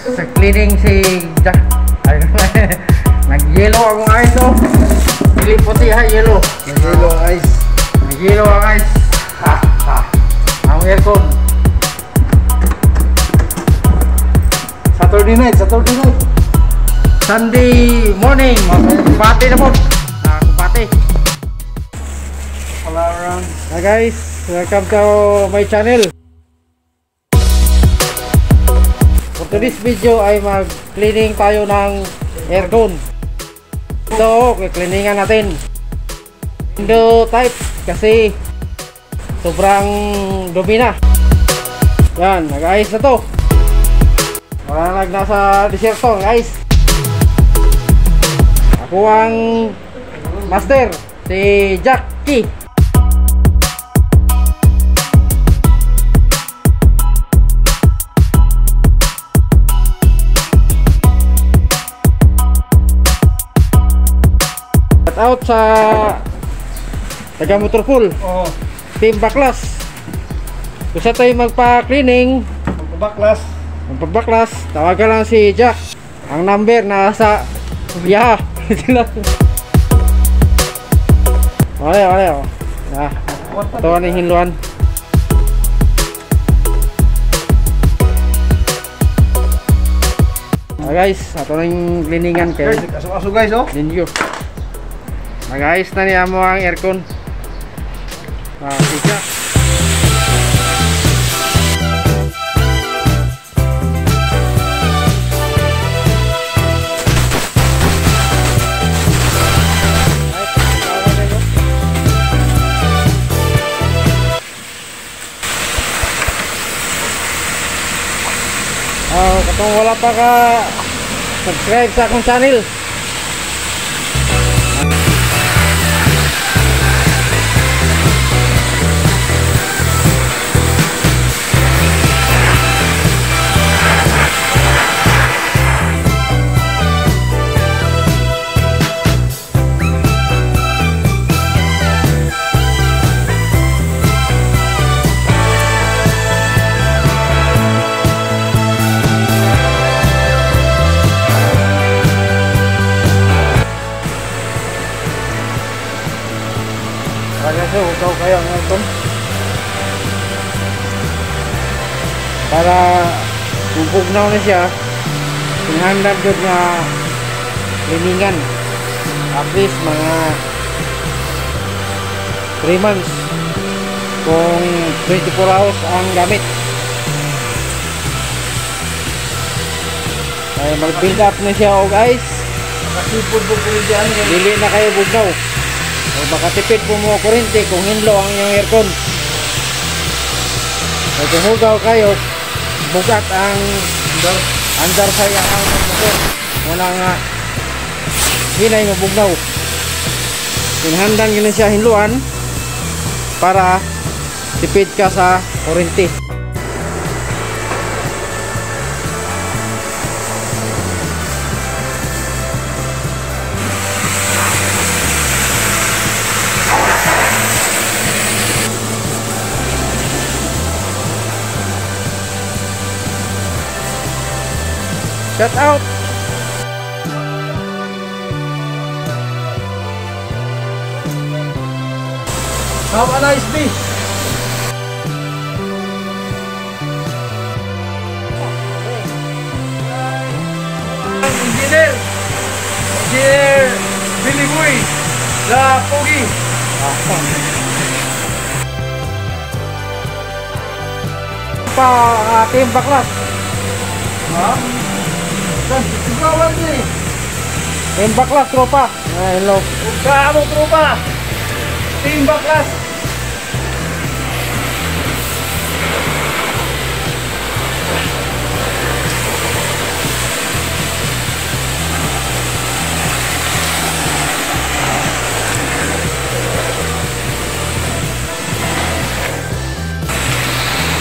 sa cleaning si Jack. Nag-yellow ang ice oh. Hindi puti ha, yellow. Nag-yellow ang ice. Nag-yellow ang ice. Ha, ha. Ang aircon. Saturday night. Sunday morning. Kumpate na po. Kumpate. All around. Hi guys, welcome to my channel. For today's video ay mag-cleaning tayo ng aircon. Ito, cleaningan natin. Window type kasi sobrang dumi na. Yan, nag-ayos na to. Wala nasa desierto, guys. Ako ang master, si Jackie. Out sa taga Motorpool. Oh, Team Baklas. Gusto tayo magpa-cleaning, magpabaklas, tawagan lang si Jack. Ang number nasa biyaha. Wala. Nah, ito ang hinluan. Guys, ito na yung cleaningan kayo. aso guys oh. Ninyo. Nag-ayos na niya mo ang aircon. Isa. Kung wala pa ka subscribe sa akong channel, ugaw kayo ang aircon para bubugnaw na siya. Pinahanda doon nga cleaningan at least mga 3 months kung 24 hours ang gamit. Ay mag-build up na siya guys. Nakasipod po dyan. Dili na kayo bugnaw. O baka tipid po mo kurente kung hinlo ang inyong aircon. So kung hugaw kayo, bugat ang andar sa iyang motor. Wala nga hinay mo bugnaw. Pinhandan yun siya hinluan para tipid ka sa kurente. Shout out. Have a nice day. Engineer Billy Boy sa Pogi. Team Baklas. Ha? Sigawan niya eh. Team Baklas tropa. Hello. Kaamong tropa. Team Baklas.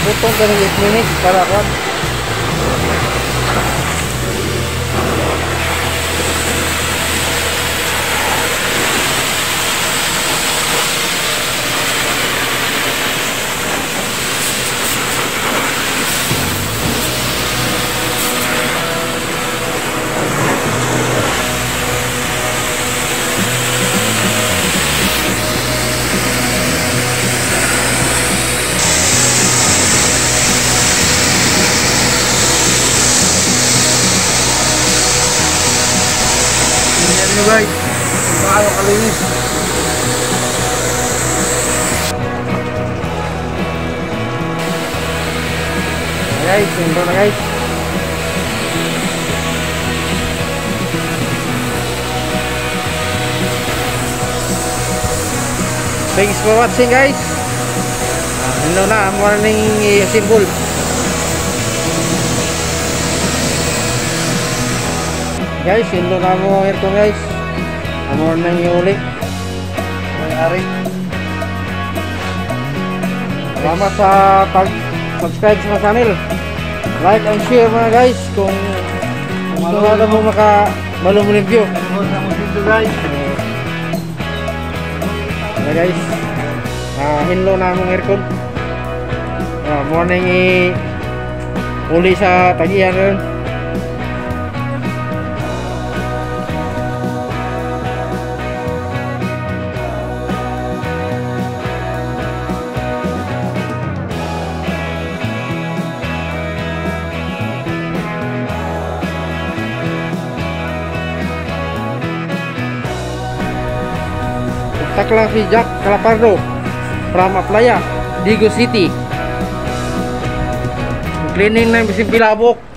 Butong ka ng 8 minutes para kwan. nyo guys kung paano kalinis. Guys, intro na guys. Thanks for watching guys. Hello na, morning symbol. Guys, hello na mo aircon guys. Morning uli. May-ari. Salamat sa pag-subscribe sa channel. Like and share mga guys kung gusto mo makabalo mo review. Ano na mo dito guys. Guys, hinlo na mong aircon. Morning uli sa tagihan rin. Kontak lang si Jack Calapardo from Aplaya, Digo City. Cleaning na yung bisin pilabok.